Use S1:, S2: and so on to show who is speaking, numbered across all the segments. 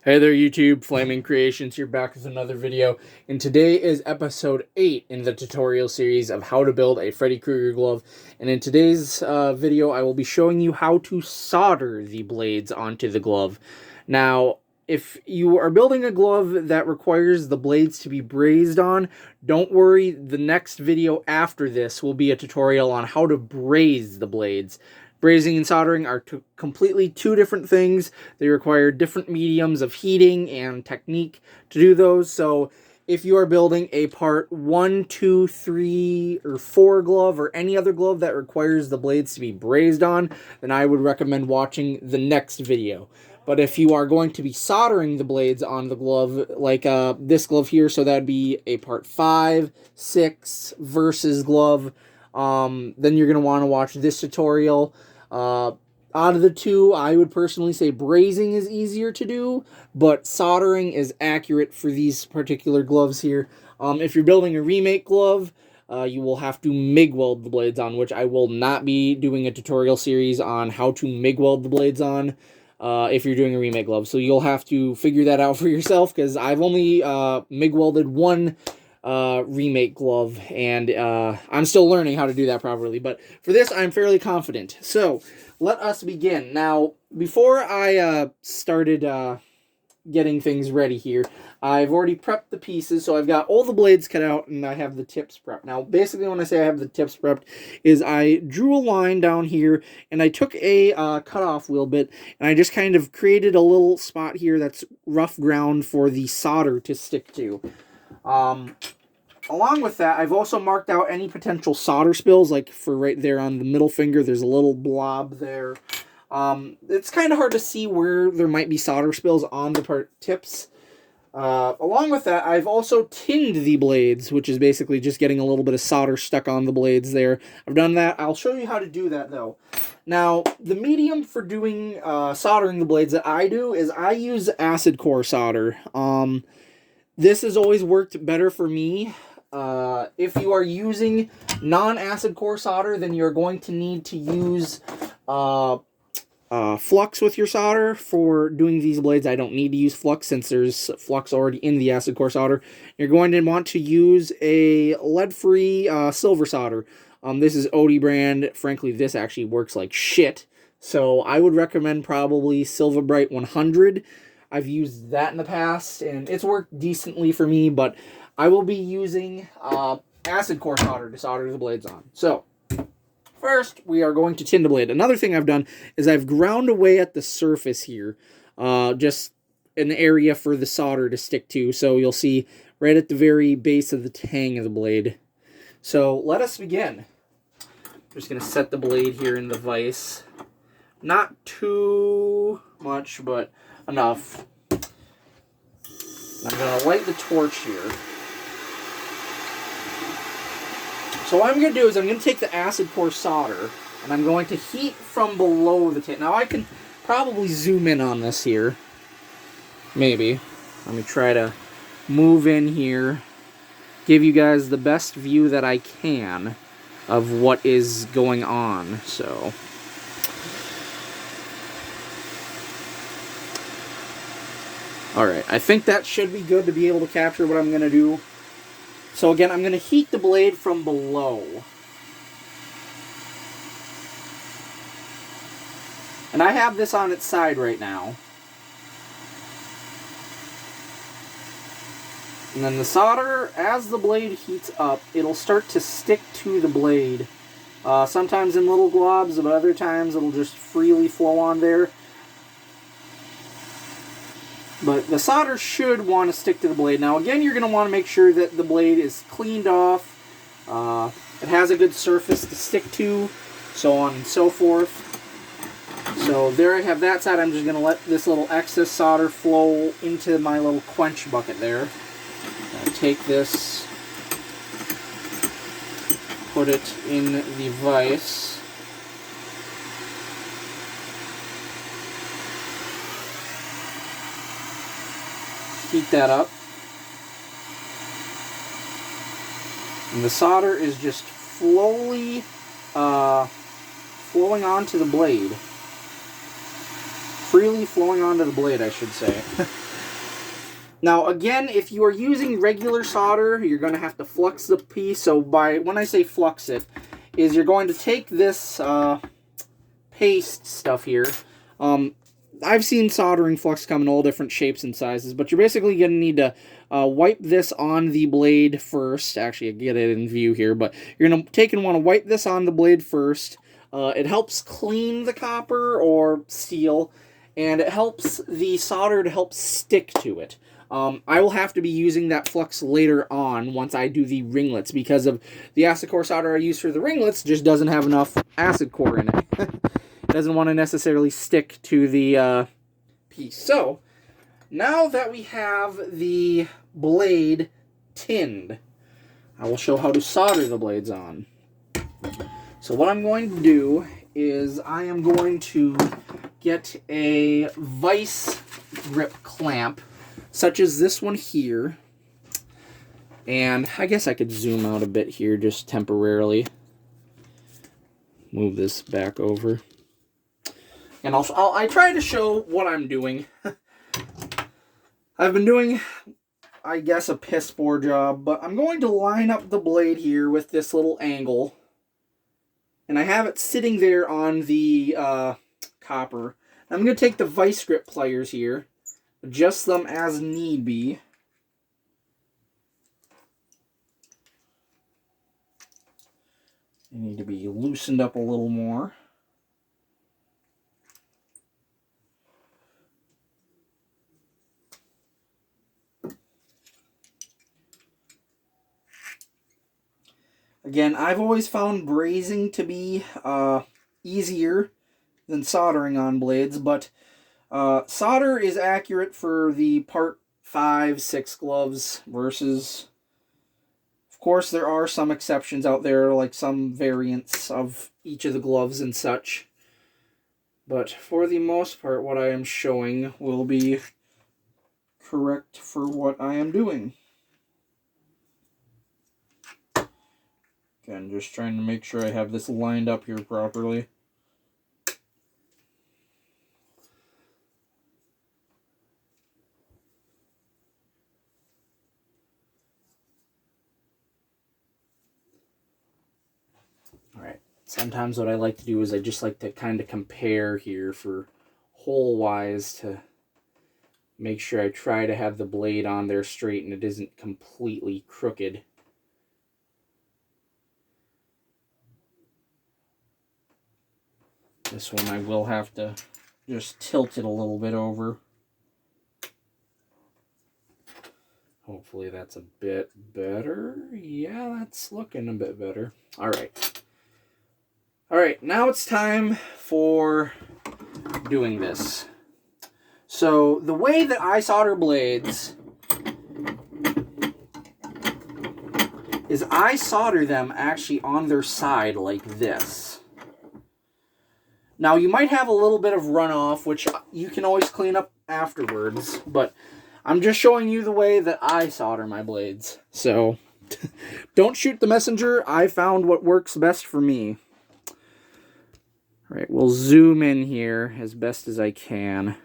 S1: Hey there YouTube, Flaming Creations here back with another video, and today is episode 8 in the tutorial series of how to build a Freddy Krueger glove. And in today's video I will be showing you how to solder the blades onto the glove. Now, if you are building a glove that requires the blades to be brazed on, don't worry, the next video after this will be a tutorial on how to braze the blades. Brazing and soldering are completely two different things. They require different mediums of heating and technique to do those. So if you are building a part 1, 2, 3, or 4 glove, or any other glove that requires the blades to be brazed on, then I would recommend watching the next video. But if you are going to be soldering the blades on the glove, like this glove here, so that would be a part 5, 6 versus glove, then you're going to want to watch this tutorial. Out of the two, I would personally say brazing is easier to do, but soldering is accurate for these particular gloves here. If you're building a remake glove, you will have to MIG weld the blades on, which I will not be doing a tutorial series on how to MIG weld the blades on if you're doing a remake glove. So you'll have to figure that out for yourself, because I've only MIG welded one remake glove, and I'm still learning how to do that properly, but for this I'm fairly confident. So let us begin. Now, before I started getting things ready here, I've already prepped the pieces, so I've got all the blades cut out and I have the tips prepped. Now, basically when I say I have the tips prepped, is I drew a line down here and I took a cutoff wheel bit and I just kind of created a little spot here that's rough ground for the solder to stick to. Along with that, I've also marked out any potential solder spills, like for right there on the middle finger, there's a little blob there. It's kind of hard to see where there might be solder spills on the tips. Along with that, I've also tinned the blades, which is basically just getting a little bit of solder stuck on the blades there. I've done that. I'll show you how to do that, though. Now, the medium for doing soldering the blades that I do is I use acid core solder. This has always worked better for me. If you are using non-acid core solder, then you're going to need to use flux with your solder for doing these blades. I don't need to use flux since there's flux already in the acid core solder. You're going to want to use a lead-free silver solder. This is Odie brand. Frankly, this actually works like shit. So I would recommend probably Silver Bright 100. I've used that in the past, and it's worked decently for me, but I will be using acid core solder to solder the blades on. So, first, we are going to tin the blade. Another thing I've done is I've ground away at the surface here, just an area for the solder to stick to. So you'll see right at the very base of the tang of the blade. So let us begin. I'm just going to set the blade here in the vise. Not too much, but enough. I'm going to light the torch here. So what I'm going to do is I'm going to take the acid core solder and I'm going to heat from below the tin. Now I can probably zoom in on this here. Maybe. Let me try to move in here. Give you guys the best view that I can of what is going on. So alright, I think that should be good to be able to capture what I'm going to do. So again, I'm going to heat the blade from below. And I have this on its side right now. And then the solder, as the blade heats up, it'll start to stick to the blade. Sometimes in little globs, but other times it'll just freely flow on there. But the solder should want to stick to the blade. Now again, you're going to want to make sure that the blade is cleaned off. It has a good surface to stick to, so on and so forth. So there I have that side. I'm just going to let this little excess solder flow into my little quench bucket there. Take this, put it in the vise. Heat that up. And the solder is just slowly flowing onto the blade. Freely flowing onto the blade, I should say. Now, again, if you are using regular solder, you're going to have to flux the piece. So when I say flux it, is you're going to take this paste stuff here. I've seen soldering flux come in all different shapes and sizes, but you're basically going to need to wipe this on the blade first. Actually, I get it in view here, but you're going to take and want to wipe this on the blade first. It helps clean the copper or steel, and it helps the solder to help stick to it. I will have to be using that flux later on once I do the ringlets, because of the acid core solder I use for the ringlets just doesn't have enough acid core in it. It doesn't want to necessarily stick to the piece. So, now that we have the blade tinned, I will show how to solder the blades on. So what I'm going to do is I am going to get a vice grip clamp, such as this one here. And I guess I could zoom out a bit here just temporarily. Move this back over. And I try to show what I'm doing. I've been doing, I guess, a piss poor job, but I'm going to line up the blade here with this little angle. And I have it sitting there on the copper. I'm going to take the vice grip pliers here, adjust them as need be. They need to be loosened up a little more. Again, I've always found brazing to be easier than soldering on blades, but solder is accurate for the part 5, 6 gloves versus, of course, there are some exceptions out there, like some variants of each of the gloves and such. But for the most part, what I am showing will be correct for what I am doing. Again, just trying to make sure I have this lined up here properly. Alright, sometimes what I like to do is I just like to kind of compare here for hole-wise to make sure I try to have the blade on there straight and it isn't completely crooked. This one I will have to just tilt it a little bit over. Hopefully that's a bit better. Yeah, that's looking a bit better. Alright. Alright, now it's time for doing this. So, the way that I solder blades is I solder them actually on their side like this. Now, you might have a little bit of runoff, which you can always clean up afterwards, but I'm just showing you the way that I solder my blades. So, don't shoot the messenger. I found what works best for me. Alright, we'll zoom in here as best as I can.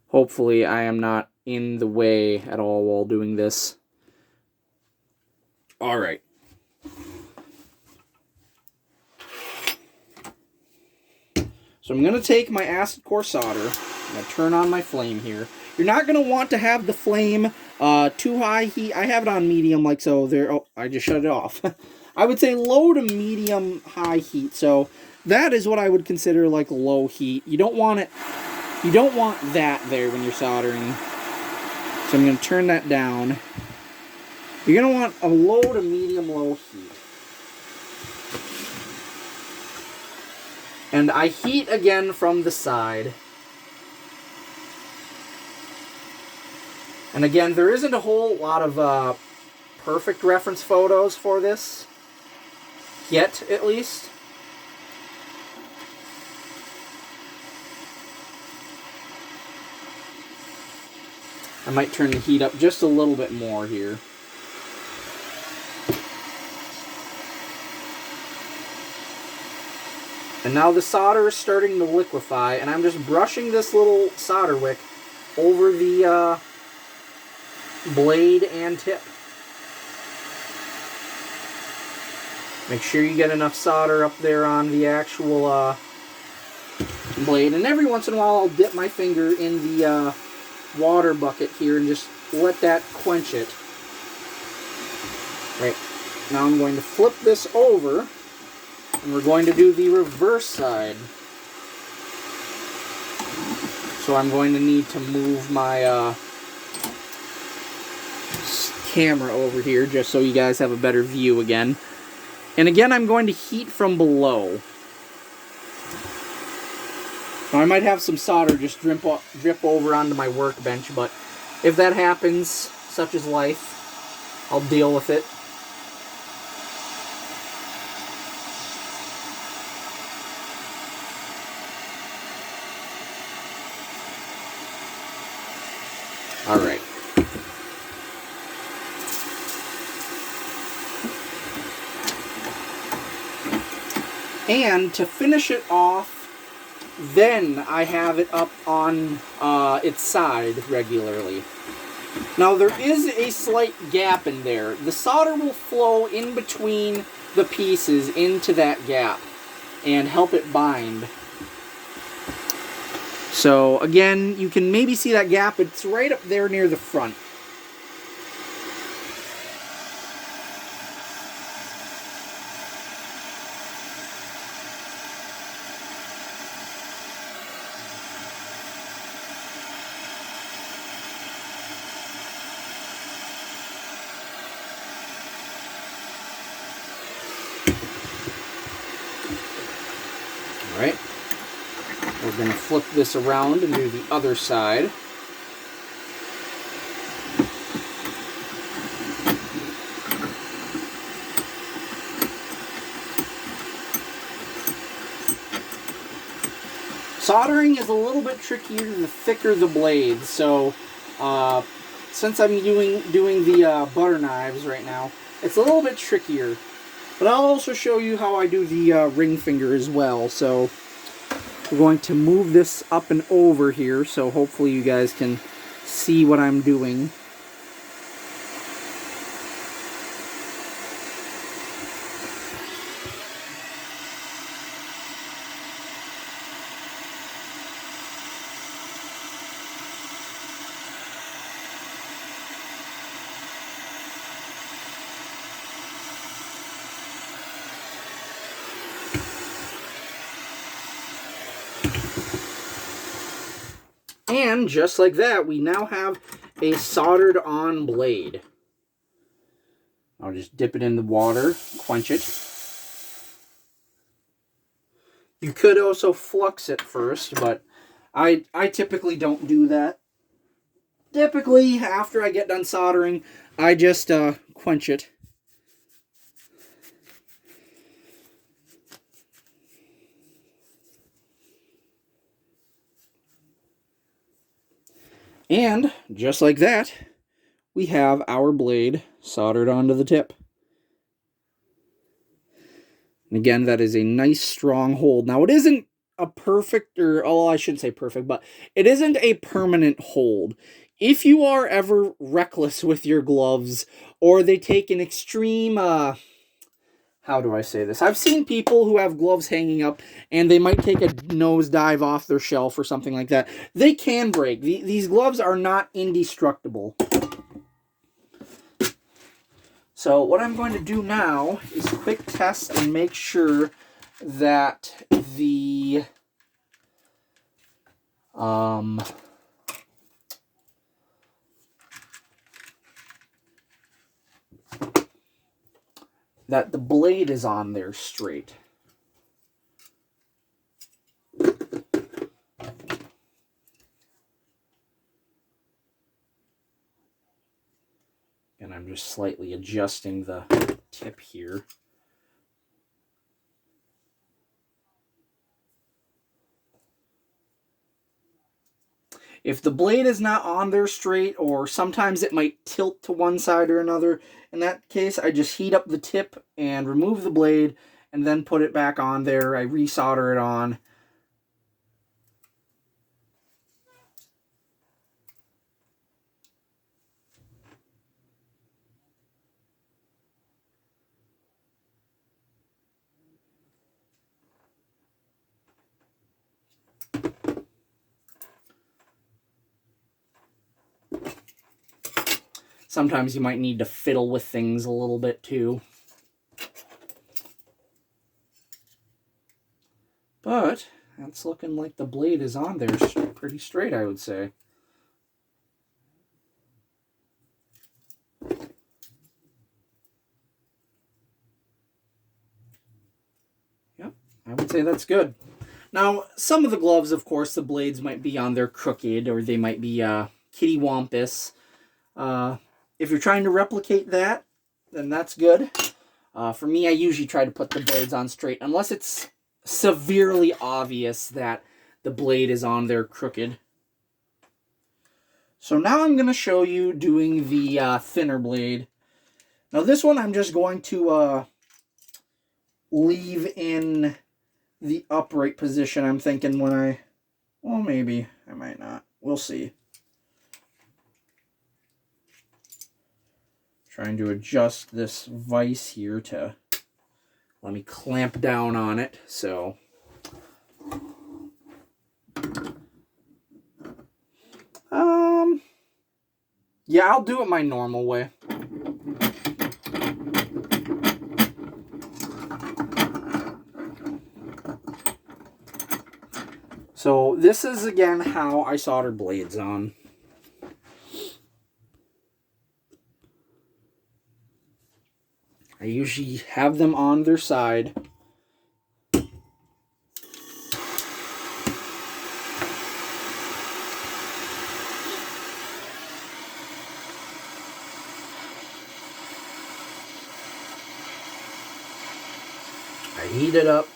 S1: Hopefully, I am not in the way at all while doing this. Alright. So I'm going to take my acid core solder. I'm going to turn on my flame here. You're not going to want to have the flame too high heat. I have it on medium like so. There. Oh, I just shut it off. I would say low to medium high heat. So that is what I would consider like low heat. You don't want it. You don't want that there when you're soldering. So I'm going to turn that down. You're going to want a low to medium low heat. And I heat again from the side. And again, there isn't a whole lot of perfect reference photos for this. Yet, at least. I might turn the heat up just a little bit more here. And now the solder is starting to liquefy, and I'm just brushing this little solder wick over the blade and tip. Make sure you get enough solder up there on the actual blade. And every once in a while I'll dip my finger in the water bucket here and just let that quench it. Right. Now I'm going to flip this over and we're going to do the reverse side. So I'm going to need to move my camera over here just so you guys have a better view again. And again, I'm going to heat from below. Now, I might have some solder just drip over onto my workbench, but if that happens, such is life, I'll deal with it. All right. And to finish it off, then I have it up on its side regularly. Now there is a slight gap in there. The solder will flow in between the pieces into that gap and help it bind. So again, you can maybe see that gap. It's right up there near the front. Alright, we're going to flip this around and do the other side. Soldering is a little bit trickier the thicker the blade, so since I'm doing the butter knives right now, it's a little bit trickier. But I'll also show you how I do the ring finger as well. So we're going to move this up and over here, so hopefully you guys can see what I'm doing. And just like that, we now have a soldered on blade. I'll just dip it in the water, quench it. You could also flux it first, but I typically don't do that. Typically, after I get done soldering, I just quench it. And just like that, we have our blade soldered onto the tip. And again, that is a nice strong hold. Now, it isn't a perfect, or oh, I shouldn't say perfect, but it isn't a permanent hold. If you are ever reckless with your gloves, or they take an extreme, how do I say this? I've seen people who have gloves hanging up, and they might take a nosedive off their shelf or something like that. They can break. These gloves are not indestructible. So what I'm going to do now is quick test and make sure that the that the blade is on there straight. And I'm just slightly adjusting the tip here. If the blade is not on there straight, or sometimes it might tilt to one side or another, in that case, I just heat up the tip and remove the blade, and then put it back on there. I resolder it on. sometimes you might need to fiddle with things a little bit too. But that's looking like the blade is on there pretty straight, I would say. Yep, I would say that's good. Now, some of the gloves, of course, the blades might be on there crooked, or they might be kittywampus. If you're trying to replicate that, then that's good. For me, I usually try to put the blades on straight, unless it's severely obvious that the blade is on there crooked. So now I'm going to show you doing the thinner blade. Now this one I'm just going to leave in the upright position, I'm thinking, when I... Well, maybe. I might not. We'll see. Trying to adjust this vise here to let me clamp down on it, so... Yeah, I'll do it my normal way. So this is, again, how I solder blades on. I usually have them on their side. I heat it up.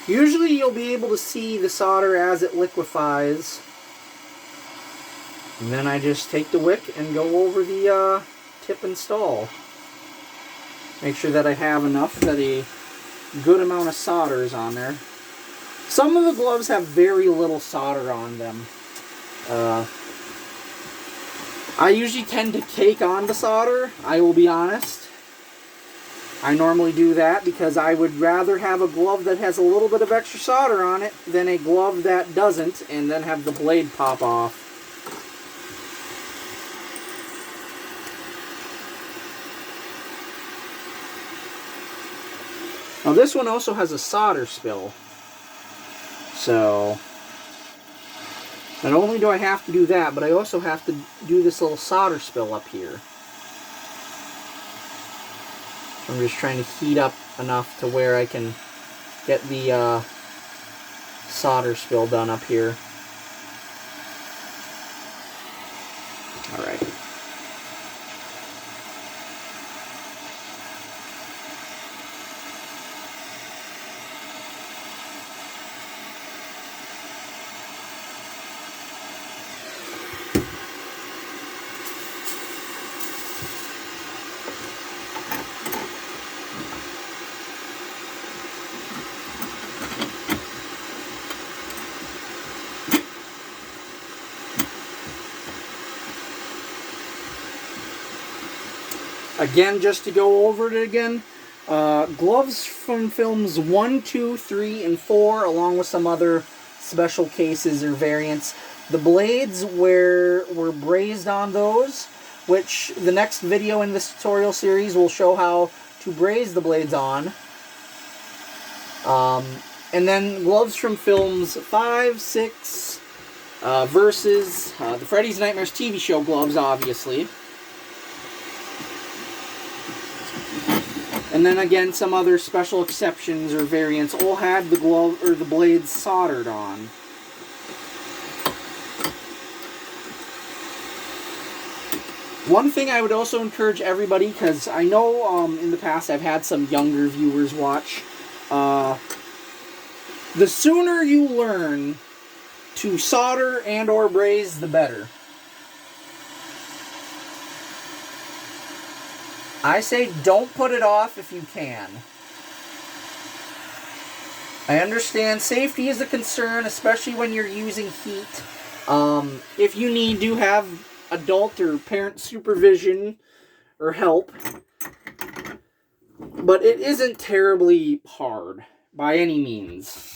S1: Usually you'll be able to see the solder as it liquefies. And then I just take the wick and go over the tip and stall. Make sure that I have enough, that a good amount of solder is on there. Some of the gloves have very little solder on them. I usually tend to take on the solder, I will be honest. I normally do that because I would rather have a glove that has a little bit of extra solder on it than a glove that doesn't, and then have the blade pop off. Now this one also has a solder spill. So, not only do I have to do that, but I also have to do this little solder spill up here. I'm just trying to heat up enough to where I can get the solder spill done up here. Alright. Again, just to go over it again, gloves from films 1, 2, 3, and 4, along with some other special cases or variants. The blades were brazed on those, which the next video in this tutorial series will show how to braze the blades on. And then gloves from films 5, 6, versus the Freddy's Nightmares TV show gloves, obviously. And then again, some other special exceptions or variants all had the glove or the blades soldered on. One thing I would also encourage everybody, because I know in the past I've had some younger viewers watch, the sooner you learn to solder and or braze, the better. I say don't put it off if you can. I understand safety is a concern, especially when you're using heat. If you need to have adult or parent supervision or help. But it isn't terribly hard, by any means.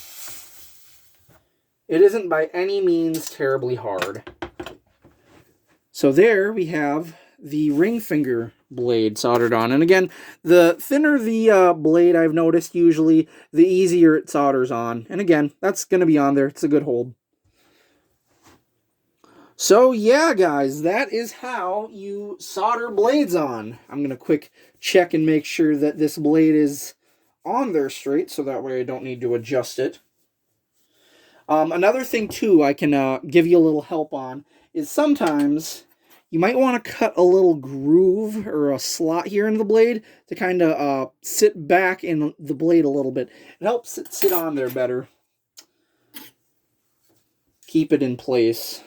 S1: It isn't by any means terribly hard. So there we have the ring finger blade soldered on. And again, the thinner the blade, I've noticed, usually the easier it solders on. And again, that's going to be on there. It's a good hold. So yeah, guys, that is how you solder blades on. I'm going to quick check and make sure that this blade is on there straight, so that way I don't need to adjust it. Another thing, too, I can give you a little help on is sometimes you might want to cut a little groove or a slot here in the blade to kind of sit back in the blade a little bit. It helps it sit on there better. Keep it in place.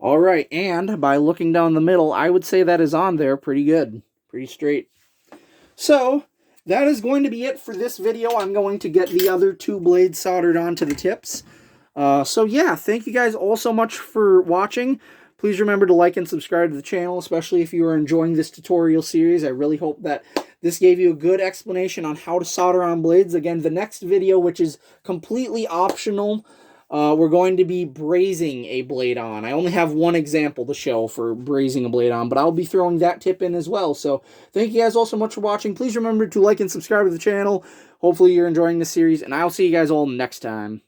S1: All right, and by looking down the middle, I would say that is on there pretty good, pretty straight. So that is going to be it for this video. I'm going to get the other two blades soldered onto the tips. So yeah, thank you guys all so much for watching. Please remember to like and subscribe to the channel, especially if you are enjoying this tutorial series. I really hope that this gave you a good explanation on how to solder on blades. Again, the next video, which is completely optional, we're going to be brazing a blade on. I only have one example to show for brazing a blade on, but I'll be throwing that tip in as well. So thank you guys all so much for watching. Please remember to like and subscribe to the channel. Hopefully you're enjoying this series, and I'll see you guys all next time.